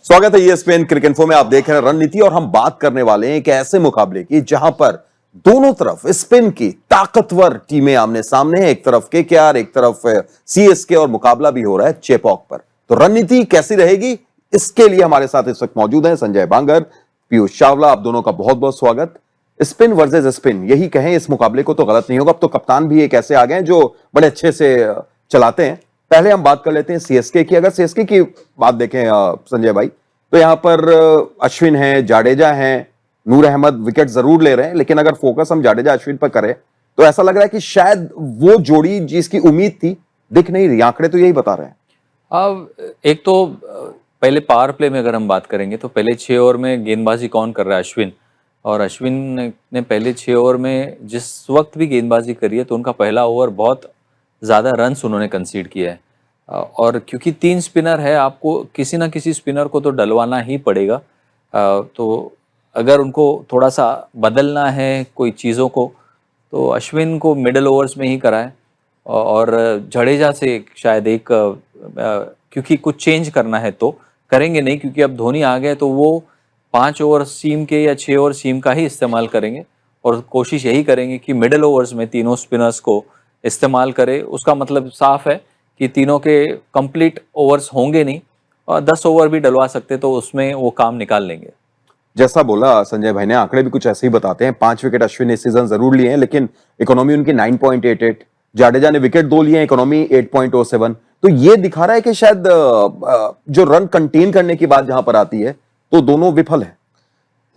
स्वागत है ESPN cricket info में। आप देख रहे हैं रणनीति और हम बात करने वाले हैं एक ऐसे मुकाबले की जहां पर दोनों तरफ स्पिन की ताकतवर टीमें आमने सामने हैं। एक तरफ केकेआर, एक तरफ सीएसके और मुकाबला भी हो रहा है चेपॉक पर। तो रणनीति कैसी रहेगी, इसके लिए हमारे साथ इस वक्त मौजूद हैं संजय बांगर, पीयूष चावला। आप दोनों का बहुत बहुत स्वागत। स्पिन वर्सेस स्पिन यही कहें इस मुकाबले को तो गलत नहीं होगा। अब तो कप्तान भी एक ऐसे आ गए हैं जो बड़े अच्छे से चलाते हैं। पहले हम बात कर लेते हैं सीएसके की। अगर सीएसके की बात देखें संजय भाई, तो यहां पर अश्विन है, जाडेजा है, नूर अहमद विकेट जरूर ले रहे हैं, लेकिन अगर फोकस हम जाडेजा अश्विन पर करें तो ऐसा लग रहा है कि शायद वो जोड़ी जिसकी उम्मीद थी दिख नहीं रही। आंकड़े तो यही बता रहे हैं। अब एक तो पहले पावर प्ले में अगर हम बात करेंगे तो पहले 6 ओवर में गेंदबाजी कौन कर रहा है? अश्विन। और अश्विन ने पहले 6 ओवर में जिस वक्त भी गेंदबाजी करी है तो उनका पहला ओवर बहुत ज़्यादा रन्स उन्होंने कंसीड किया है। और क्योंकि 3 स्पिनर है, आपको किसी ना किसी स्पिनर को तो डलवाना ही पड़ेगा। तो अगर उनको थोड़ा सा बदलना है कोई चीज़ों को तो अश्विन को मिडल ओवर्स में ही कराए और जडेजा से शायद एक क्योंकि कुछ चेंज करना है तो करेंगे नहीं, क्योंकि अब धोनी आ गए तो वो 5 ओवर सीम के या 6 ओवर सीम का ही इस्तेमाल करेंगे और कोशिश यही करेंगे कि मिडल ओवर्स में तीनों स्पिनर्स को इस्तेमाल करे। उसका मतलब साफ है कि तीनों के कंप्लीट ओवर्स होंगे नहीं और 10 ओवर भी डलवा सकते तो उसमें वो काम निकाल लेंगे। जैसा बोला संजय भाई ने, आंकड़े भी कुछ ऐसे ही बताते हैं। 5 विकेट अश्विन ने इस सीजन जरूर लिए हैं, लेकिन इकोनॉमी उनकी 9.88। जाडेजा ने विकेट 2 लिए हैं, इकोनॉमी 8.07। तो ये दिखा रहा है कि शायद जो रन कंटेन करने की बात जहां पर आती है तो दोनों विफल है।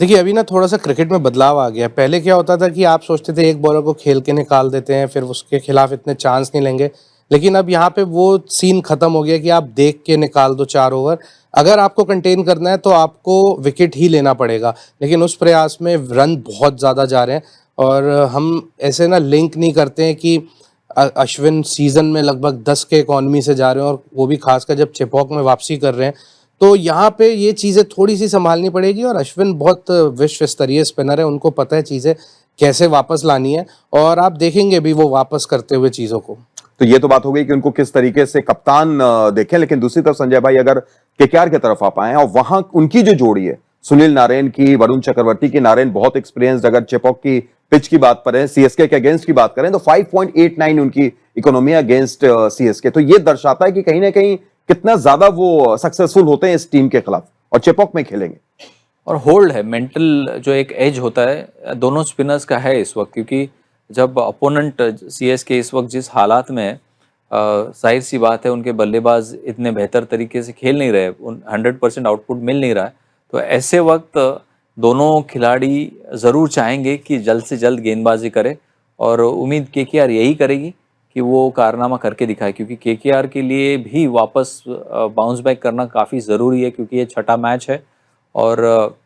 देखिए अभी ना थोड़ा सा क्रिकेट में बदलाव आ गया। पहले क्या होता था कि आप सोचते थे एक बॉलर को खेल के निकाल देते हैं, फिर उसके खिलाफ इतने चांस नहीं लेंगे। लेकिन अब यहाँ पे वो सीन खत्म हो गया कि आप देख के निकाल दो 4 ओवर। अगर आपको कंटेन करना है तो आपको विकेट ही लेना पड़ेगा, लेकिन उस प्रयास में रन बहुत ज़्यादा जा रहे हैं। और हम ऐसे ना लिंक नहीं करते हैं कि अश्विन सीजन में लगभग 10 के इकॉनमी से जा रहे हैं, और वो भी खासकर जब चेपॉक में वापसी कर रहे हैं। तो यहाँ पे ये चीज़ें थोड़ी सी संभालनी पड़ेगी। और अश्विन बहुत विश्व स्तरीय स्पिनर है, उनको पता है चीज़ें कैसे वापस लानी है, और आप देखेंगे भी वो वापस करते हुए चीज़ों को। तो ये तो बात हो गई कि उनको किस तरीके से कप्तान देखें, लेकिन दूसरी तरफ संजय भाई अगर केकेआर की तरफ आप आए और वहां उनकी जो जोड़ी है सुनील नारायण की, वरुण चक्रवर्ती की, नारायण बहुत एक्सपीरियंस्ड, अगर चेपॉक की पिच की बात करें, सीएसके के अगेंस्ट की बात करें तो 5.89 उनकी इकोनॉमी अगेंस्ट सीएसके। तो ये दर्शाता है कि कहीं ना कहीं कितना ज्यादा वो सक्सेसफुल होते हैं इस टीम के खिलाफ और चेपॉक में खेलेंगे। और होल्ड है, मेंटल जो एक एज होता है दोनों स्पिनर्स का है इस वक्त, क्योंकि जब अपोनेंट सीएसके इस वक्त जिस हालात में है, जाहिर सी बात है उनके बल्लेबाज इतने बेहतर तरीके से खेल नहीं रहे, 100% आउटपुट मिल नहीं रहा है। तो ऐसे वक्त दोनों खिलाड़ी ज़रूर चाहेंगे कि जल्द से जल्द गेंदबाजी करे, और उम्मीद केकेआर यही करेगी कि वो कारनामा करके दिखाए, क्योंकि केकेआर के लिए भी वापस बाउंस बैक करना काफ़ी ज़रूरी है, क्योंकि ये छठा मैच है और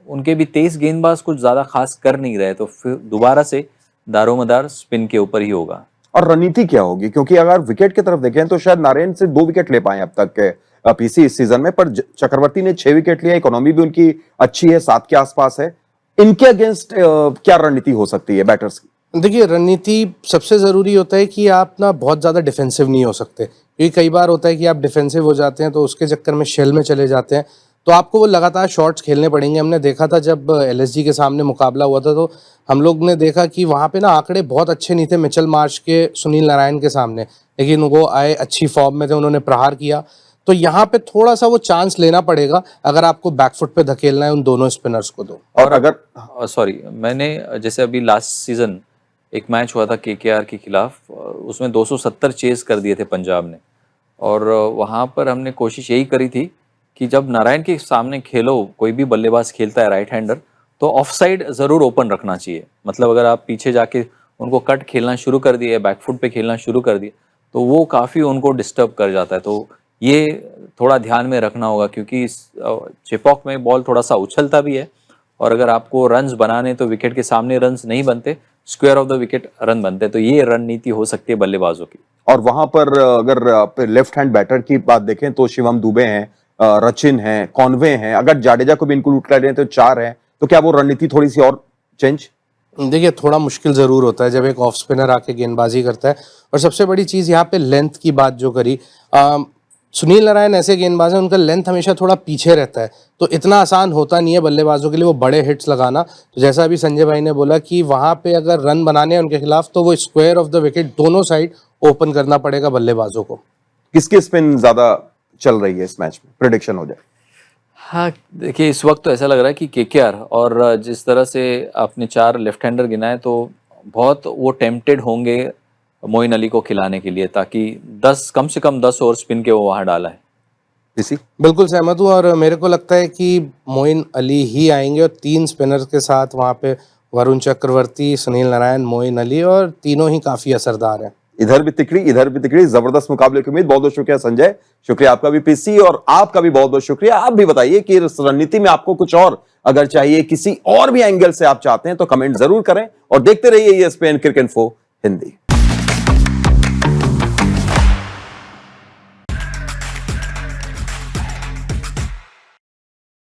उनके भी 23 गेंदबाज कुछ ज़्यादा खास कर नहीं रहे। तो फिर दोबारा से दारोमदार स्पिन के ऊपर ही होगा। और रणनीति क्या होगी, क्योंकि अगर विकेट की तरफ देखें तो शायद नारायण से 2 विकेट ले पाए अब तक के पीसी इस सीजन में, पर चक्रवर्ती ने 6 विकेट लिया, इकोनॉमी भी उनकी अच्छी है, 7 के आसपास है। इनके अगेंस्ट क्या रणनीति हो सकती है बैटर्स की? देखिए रणनीति सबसे ज़रूरी होता है कि आप ना बहुत ज़्यादा डिफेंसिव नहीं हो सकते, क्योंकि कई बार होता है कि आप डिफेंसिव हो जाते हैं तो उसके चक्कर में शेल में चले जाते हैं। तो आपको वो लगातार शॉट्स खेलने पड़ेंगे। हमने देखा था जब एलएसजी के सामने मुकाबला हुआ था तो हम लोग ने देखा कि वहाँ पे ना आंकड़े बहुत अच्छे नहीं थे मिचेल मार्श के, सुनील नारायण के सामने, लेकिन वो आए अच्छी फॉर्म में थे, उन्होंने प्रहार किया। तो यहाँ पे थोड़ा सा वो चांस लेना पड़ेगा अगर आपको बैकफुट पे धकेलना है उन दोनों स्पिनर्स को। तो और अगर सॉरी, मैंने जैसे अभी लास्ट सीजन एक मैच हुआ था केकेआर के खिलाफ, उसमें 270 चेस कर दिए थे पंजाब ने, और वहाँ पर हमने कोशिश यही करी थी कि जब नारायण के सामने खेलो, कोई भी बल्लेबाज खेलता है राइट हैंडर, तो ऑफ साइड ज़रूर ओपन रखना चाहिए। मतलब अगर आप पीछे जाके उनको कट खेलना शुरू कर दिए, बैकफुट पे खेलना शुरू कर दिए, तो वो काफ़ी उनको डिस्टर्ब कर जाता है। तो ये थोड़ा ध्यान में रखना होगा, क्योंकि चेपॉक में बॉल थोड़ा सा उछलता भी है, और अगर आपको रन्स बनाने तो विकेट के सामने रन्स नहीं बनते, square of the wicket run बनते। तो ये रणनीति हो सकती है बल्लेबाजों की। और वहां पर अगर लेफ्ट हैंड बैटर की बात देखें तो शिवम दुबे हैं, रचिन हैं, कॉनवे हैं, अगर जाडेजा को भी इंक्लूड कर रहे हैं तो 4 हैं। तो क्या वो रणनीति थोड़ी सी और चेंज? देखिए थोड़ा मुश्किल ज़रूर होता है जब एक ऑफ स्पिनर आके गेंदबाजी करता है। और सबसे बड़ी चीज़ यहाँ पे लेंथ की बात जो करी, सुनील नारायण ऐसे गेंदबाज हैं, उनका लेंथ हमेशा थोड़ा पीछे रहता है, तो इतना आसान होता नहीं है बल्लेबाजों के लिए वो बड़े हिट्स लगाना। तो जैसा अभी संजय भाई ने बोला कि वहां पे अगर रन बनाने हैं उनके खिलाफ, तो वो स्क्वायर ऑफ द विकेट दोनों साइड ओपन करना पड़ेगा बल्लेबाजों को। किसकी स्पिन ज्यादा चल रही है इस मैच में, प्रिडिक्शन हो जाए? हाँ, देखिए इस वक्त तो ऐसा लग रहा है कि केकेआर, और जिस तरह से आपने 4 लेफ्ट हैंडर गिनाए तो बहुत वो टेम्प्टेड होंगे मोइन अली को खिलाने के लिए, ताकि 10 कम से कम 10 ओवर स्पिन के वो वहां डाला है। इसी बिल्कुल सहमत हूँ, और मेरे को लगता है कि मोइन अली ही आएंगे, और 3 स्पिनर्स के साथ वहाँ पे वरुण चक्रवर्ती, सुनील नारायण, मोइन अली, और तीनों ही काफी असरदार हैं। इधर भी तिकड़ी, इधर भी तिकड़ी, जबरदस्त मुकाबले की उम्मीद। बहुत बहुत शुक्रिया संजय, शुक्रिया आपका भी पीसी, और आपका भी बहुत बहुत शुक्रिया। आप भी बताइए कि इस रणनीति में आपको कुछ और अगर चाहिए, किसी और भी एंगल से आप चाहते हैं, तो कमेंट जरूर करें और देखते रहिए ESPN क्रिकेट इन्फो हिंदी।